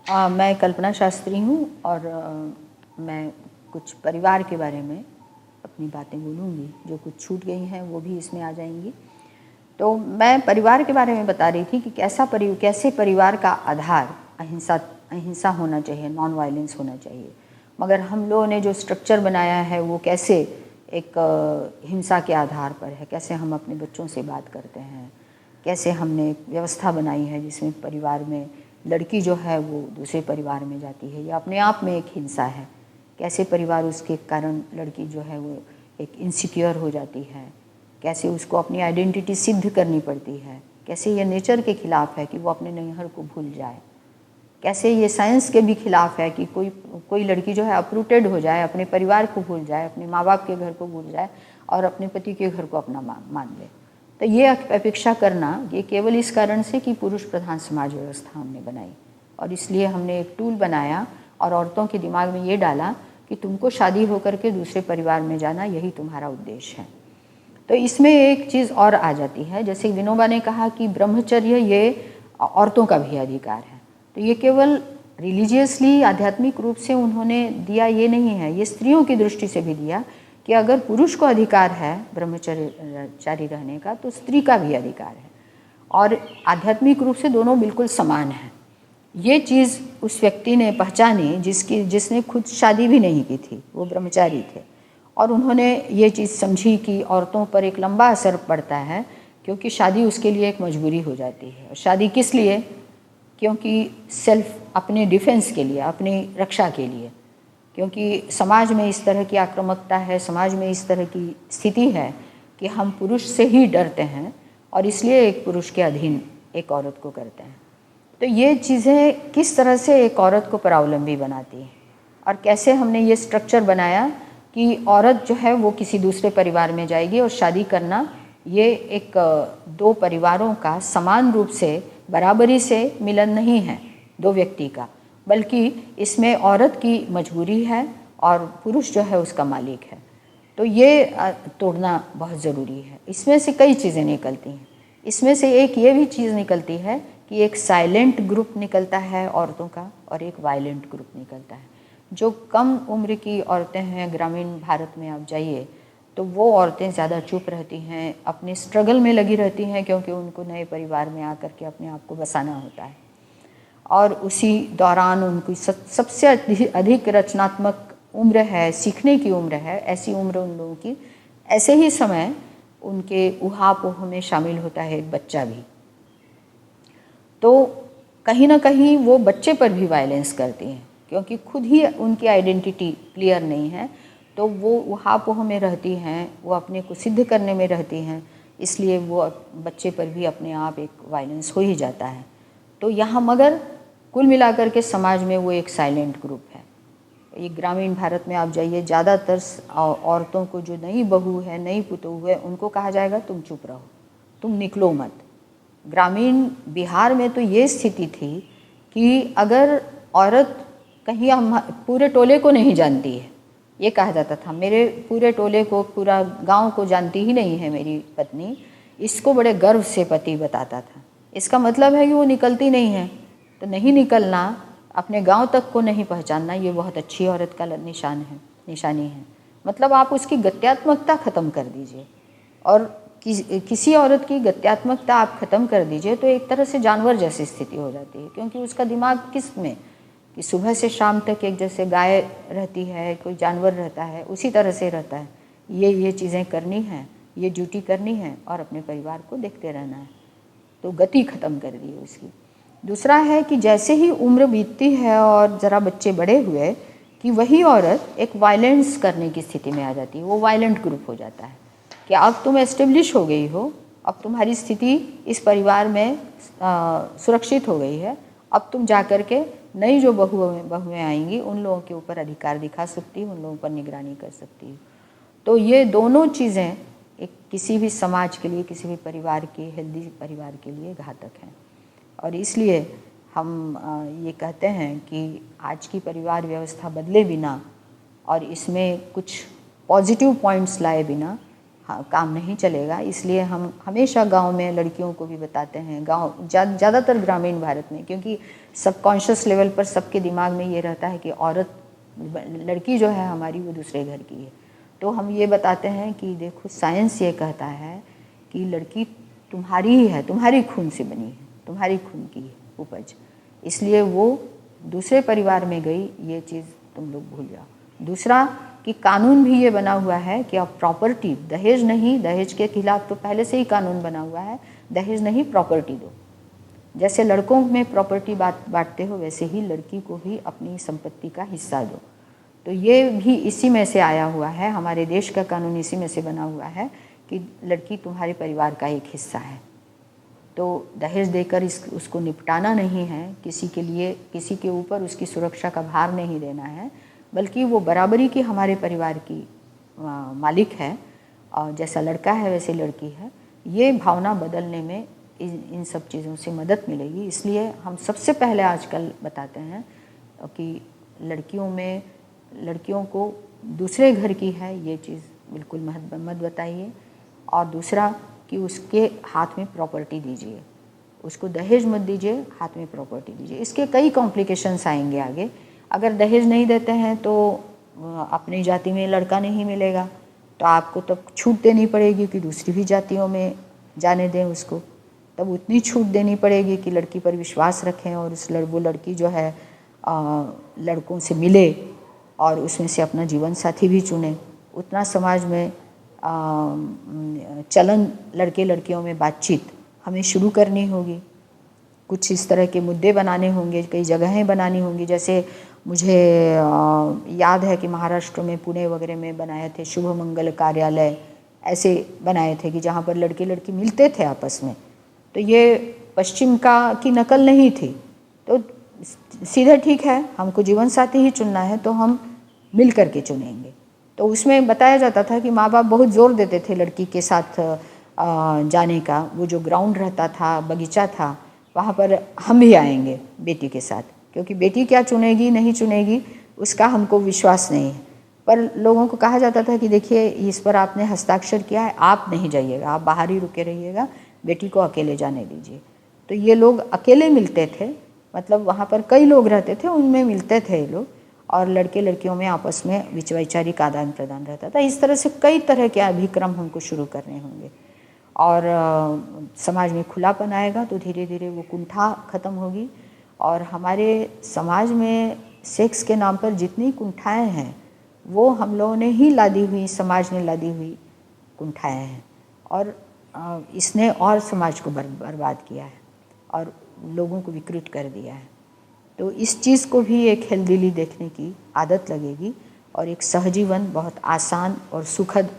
मैं कल्पना शास्त्री हूँ और मैं कुछ परिवार के बारे में अपनी बातें बोलूँगी। जो कुछ छूट गई हैं वो भी इसमें आ जाएंगी। तो मैं परिवार के बारे में बता रही थी कि कैसे परिवार का आधार अहिंसा होना चाहिए, नॉन वायलेंस होना चाहिए। मगर हम लोगों ने जो स्ट्रक्चर बनाया है वो कैसे एक हिंसा के आधार पर है। कैसे हम अपने बच्चों से बात करते हैं, कैसे हमने व्यवस्था बनाई है जिसमें परिवार में लड़की जो है वो दूसरे परिवार में जाती है, या अपने आप में एक हिंसा है। कैसे परिवार उसके कारण लड़की जो है वो एक इनसिक्योर हो जाती है, कैसे उसको अपनी आइडेंटिटी सिद्ध करनी पड़ती है, कैसे ये नेचर के खिलाफ है कि वो अपने नैहर को भूल जाए, कैसे ये साइंस के भी खिलाफ है कि कोई लड़की जो है अपरूटेड हो जाए, अपने परिवार को भूल जाए, अपने माँ बाप के घर को भूल जाए और अपने पति के घर को अपना मान ले। तो ये अपेक्षा करना ये केवल इस कारण से कि पुरुष प्रधान समाज व्यवस्था हमने बनाई, और इसलिए हमने एक टूल बनाया और औरतों के दिमाग में ये डाला कि तुमको शादी होकर के दूसरे परिवार में जाना, यही तुम्हारा उद्देश्य है। तो इसमें एक चीज़ और आ जाती है, जैसे विनोबा ने कहा कि ब्रह्मचर्य ये औरतों का भी अधिकार है। तो ये केवल रिलीजियसली आध्यात्मिक रूप से उन्होंने दिया ये नहीं है, ये स्त्रियों की दृष्टि से भी दिया कि अगर पुरुष को अधिकार है ब्रह्मचर्यचारी रहने का तो स्त्री का भी अधिकार है, और आध्यात्मिक रूप से दोनों बिल्कुल समान हैं। ये चीज़ उस व्यक्ति ने पहचानी जिसने खुद शादी भी नहीं की थी, वो ब्रह्मचारी थे, और उन्होंने ये चीज़ समझी कि औरतों पर एक लंबा असर पड़ता है क्योंकि शादी उसके लिए एक मजबूरी हो जाती है। और शादी किस लिए? क्योंकि सेल्फ, अपने डिफेंस के लिए, अपनी रक्षा के लिए, क्योंकि समाज में इस तरह की आक्रामकता है, समाज में इस तरह की स्थिति है कि हम पुरुष से ही डरते हैं और इसलिए एक पुरुष के अधीन एक औरत को करते हैं। तो ये चीज़ें किस तरह से एक औरत को परावलंबी बनाती हैं, और कैसे हमने ये स्ट्रक्चर बनाया कि औरत जो है वो किसी दूसरे परिवार में जाएगी और शादी करना ये एक दो परिवारों का समान रूप से बराबरी से मिलन नहीं है दो व्यक्ति का, बल्कि इसमें औरत की मजबूरी है और पुरुष जो है उसका मालिक है। तो ये तोड़ना बहुत ज़रूरी है। इसमें से कई चीज़ें निकलती हैं। इसमें से एक ये भी चीज़ निकलती है कि एक साइलेंट ग्रुप निकलता है औरतों का और एक वायलेंट ग्रुप निकलता है। जो कम उम्र की औरतें हैं, ग्रामीण भारत में आप जाइए तो वो औरतें ज़्यादा चुप रहती हैं, अपने स्ट्रगल में लगी रहती हैं, क्योंकि उनको नए परिवार में आकर के अपने आप को बसाना होता है, और उसी दौरान उनकी सबसे अधिक रचनात्मक उम्र है, सीखने की उम्र है, ऐसी उम्र उन लोगों की। ऐसे ही समय उनके ऊहापोह में शामिल होता है एक बच्चा भी। तो कहीं ना कहीं वो बच्चे पर भी वायलेंस करती हैं, क्योंकि खुद ही उनकी आइडेंटिटी क्लियर नहीं है, तो वो ऊहापोह में रहती हैं, वो अपने को सिद्ध करने में रहती हैं, इसलिए वो बच्चे पर भी अपने आप एक वायलेंस हो ही जाता है। तो यहाँ मगर कुल मिलाकर के समाज में वो एक साइलेंट ग्रुप है। ये ग्रामीण भारत में आप जाइए, ज़्यादातर औरतों को जो नई बहू है, नई पुतोहू है, उनको कहा जाएगा तुम चुप रहो, तुम निकलो मत। ग्रामीण बिहार में तो ये स्थिति थी कि अगर औरत कहीं पूरे टोले को नहीं जानती है, ये कहा जाता था मेरे पूरे टोले को, पूरा गांव को जानती ही नहीं है मेरी पत्नी, इसको बड़े गर्व से पति बताता था। इसका मतलब है कि वो निकलती नहीं है। तो नहीं निकलना, अपने गांव तक को नहीं पहचानना, ये बहुत अच्छी औरत का निशानी है। मतलब आप उसकी गत्यात्मकता ख़त्म कर दीजिए, और किसी औरत की गत्यात्मकता आप ख़त्म कर दीजिए तो एक तरह से जानवर जैसी स्थिति हो जाती है, क्योंकि उसका दिमाग किस में कि सुबह से शाम तक एक जैसे गाय रहती है, कोई जानवर रहता है, उसी तरह से रहता है। ये चीज़ें करनी हैं, ये ड्यूटी करनी है और अपने परिवार को देखते रहना है। तो गति ख़त्म कर दी उसकी। दूसरा है कि जैसे ही उम्र बीतती है और ज़रा बच्चे बड़े हुए कि वही औरत एक वायलेंस करने की स्थिति में आ जाती है। वो वायलेंट ग्रुप हो जाता है कि अब तुम एस्टेब्लिश हो गई हो, अब तुम्हारी स्थिति इस परिवार में सुरक्षित हो गई है, अब तुम जा कर के नई जो बहुएँ आएंगी उन लोगों के ऊपर अधिकार दिखा सकती हो, उन लोगों पर निगरानी कर सकती हो। तो ये दोनों चीज़ें एक किसी भी समाज के लिए, किसी भी परिवार के, हेल्दी परिवार के लिए घातक हैं। और इसलिए हम ये कहते हैं कि आज की परिवार व्यवस्था बदले बिना और इसमें कुछ पॉजिटिव पॉइंट्स लाए बिना काम नहीं चलेगा। इसलिए हम हमेशा गांव में लड़कियों को भी बताते हैं, गांव ज़्यादातर ग्रामीण भारत में, क्योंकि सबकॉन्शियस लेवल पर सबके दिमाग में ये रहता है कि औरत, लड़की जो है हमारी, वो दूसरे घर की है। तो हम ये बताते हैं कि देखो साइंस ये कहता है कि लड़की तुम्हारी ही है, तुम्हारी खून से बनी है, तुम्हारी खून की उपज, इसलिए वो दूसरे परिवार में गई, ये चीज़ तुम लोग भूल जाओ। दूसरा कि कानून भी ये बना हुआ है कि अब प्रॉपर्टी, दहेज नहीं, दहेज के खिलाफ तो पहले से ही कानून बना हुआ है, दहेज नहीं प्रॉपर्टी दो। जैसे लड़कों में प्रॉपर्टी बांटते हो, वैसे ही लड़की को भी अपनी संपत्ति का हिस्सा दो। तो ये भी इसी में से आया हुआ है, हमारे देश का कानून इसी में से बना हुआ है कि लड़की तुम्हारे परिवार का एक हिस्सा है। तो दहेज देकर उसको निपटाना नहीं है, किसी के लिए, किसी के ऊपर उसकी सुरक्षा का भार नहीं देना है, बल्कि वो बराबरी की हमारे परिवार की मालिक है, और जैसा लड़का है वैसे लड़की है। ये भावना बदलने में इन सब चीज़ों से मदद मिलेगी। इसलिए हम सबसे पहले आजकल बताते हैं कि लड़कियों को दूसरे घर की है ये चीज़ बिल्कुल मत बताइए। और दूसरा कि उसके हाथ में प्रॉपर्टी दीजिए, उसको दहेज मत दीजिए, हाथ में प्रॉपर्टी दीजिए। इसके कई कॉम्प्लिकेशंस आएंगे आगे। अगर दहेज नहीं देते हैं तो अपनी जाति में लड़का नहीं मिलेगा, तो आपको तब छूट देनी पड़ेगी कि दूसरी भी जातियों में जाने दें उसको, तब उतनी छूट देनी पड़ेगी कि लड़की पर विश्वास रखें और वो लड़की जो है लड़कों से मिले और उसमें से अपना जीवन साथी भी चुने। उतना समाज में चलन लड़के लड़कियों में बातचीत हमें शुरू करनी होगी। कुछ इस तरह के मुद्दे बनाने होंगे, कई जगहें बनानी होंगी। जैसे मुझे याद है कि महाराष्ट्र में पुणे वगैरह में बनाए थे शुभ मंगल कार्यालय, ऐसे बनाए थे कि जहाँ पर लड़के लड़की मिलते थे आपस में। तो ये पश्चिम की नकल नहीं थी। तो सीधे ठीक है, हमको जीवन साथी ही चुनना है तो हम मिल कर के चुनेंगे। तो उसमें बताया जाता था कि माँ बाप बहुत ज़ोर देते थे लड़की के साथ जाने का। वो जो ग्राउंड रहता था, बगीचा था, वहाँ पर हम भी आएंगे बेटी के साथ, क्योंकि बेटी क्या चुनेगी नहीं चुनेगी उसका हमको विश्वास नहीं है। पर लोगों को कहा जाता था कि देखिए इस पर आपने हस्ताक्षर किया है, आप नहीं जाइएगा, आप बाहर ही रुके रहिएगा, बेटी को अकेले जाने दीजिए। तो ये लोग अकेले मिलते थे, मतलब वहाँ पर कई लोग रहते थे, उनमें मिलते थे ये लोग, और लड़के लड़कियों में आपस में वैचारिक आदान प्रदान रहता था। इस तरह से कई तरह के अभिक्रम हमको शुरू करने होंगे, और समाज में खुलापन आएगा तो धीरे धीरे वो कुंठा खत्म होगी। और हमारे समाज में सेक्स के नाम पर जितनी कुंठाएँ हैं वो हम लोगों ने ही लादी हुई, समाज ने लादी हुई कुंठाएँ हैं, और इसने और समाज को बर्बाद किया है और लोगों को विकृत कर दिया है। तो इस चीज़ को भी एक हेल्दीली देखने की आदत लगेगी और एक सहजीवन बहुत आसान और सुखद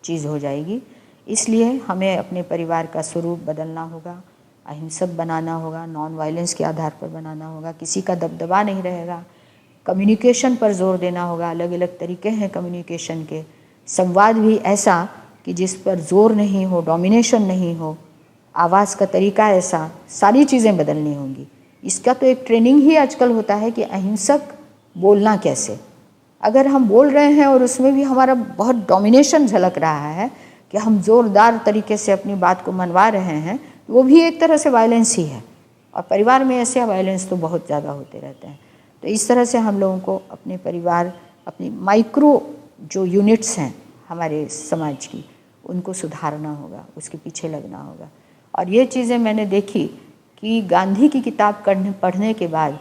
चीज़ हो जाएगी। इसलिए हमें अपने परिवार का स्वरूप बदलना होगा, अहिंसक बनाना होगा, नॉन वायलेंस के आधार पर बनाना होगा, किसी का दबदबा नहीं रहेगा, कम्युनिकेशन पर जोर देना होगा। अलग अलग तरीके हैं कम्युनिकेशन के, संवाद भी ऐसा कि जिस पर जोर नहीं हो, डोमिनेशन नहीं हो, आवाज़ का तरीका ऐसा, सारी चीज़ें बदलनी होंगी। इसका तो एक ट्रेनिंग ही आजकल होता है कि अहिंसक बोलना कैसे। अगर हम बोल रहे हैं और उसमें भी हमारा बहुत डोमिनेशन झलक रहा है कि हम ज़ोरदार तरीके से अपनी बात को मनवा रहे हैं, वो भी एक तरह से वायलेंस ही है। और परिवार में ऐसे वायलेंस तो बहुत ज़्यादा होते रहते हैं। तो इस तरह से हम लोगों को अपने परिवार, अपनी माइक्रो जो यूनिट्स हैं हमारे समाज की, उनको सुधारना होगा, उसके पीछे लगना होगा। और ये चीज़ें मैंने देखी कि गांधी की किताब पढ़ने के बाद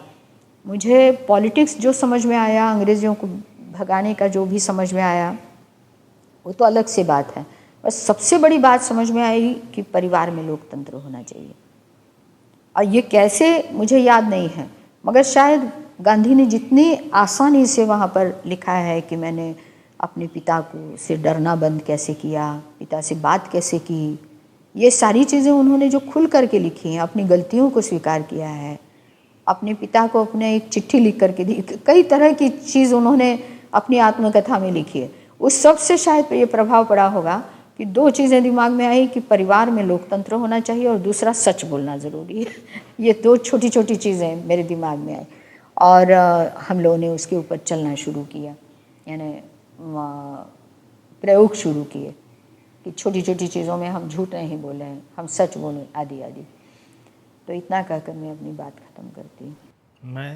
मुझे पॉलिटिक्स जो समझ में आया, अंग्रेज़ों को भगाने का जो भी समझ में आया, वो तो अलग से बात है। बस सबसे बड़ी बात समझ में आई कि परिवार में लोकतंत्र होना चाहिए। और ये कैसे मुझे याद नहीं है, मगर शायद गांधी ने जितनी आसानी से वहाँ पर लिखा है कि मैंने अपने पिता को से डरना बंद कैसे किया, पिता से बात कैसे की, ये सारी चीज़ें उन्होंने जो खुल करके लिखी हैं, अपनी गलतियों को स्वीकार किया है, अपने पिता को अपने एक चिट्ठी लिख करके दी, कई तरह की चीज़ उन्होंने अपनी आत्मकथा में लिखी है। उस सब से शायद ये प्रभाव पड़ा होगा कि दो चीज़ें दिमाग में आई कि परिवार में लोकतंत्र होना चाहिए और दूसरा सच बोलना ज़रूरी है। ये दो छोटी छोटी चीज़ें मेरे दिमाग में आई और हम लोगों ने उसके ऊपर चलना शुरू किया, यानी प्रयोग शुरू किए कि छोटी छोटी चीज़ों में हम झूठ नहीं बोले हैं, हम सच बोलें, आदि आदि। तो इतना कहकर मैं अपनी बात ख़त्म करती हूँ। मैं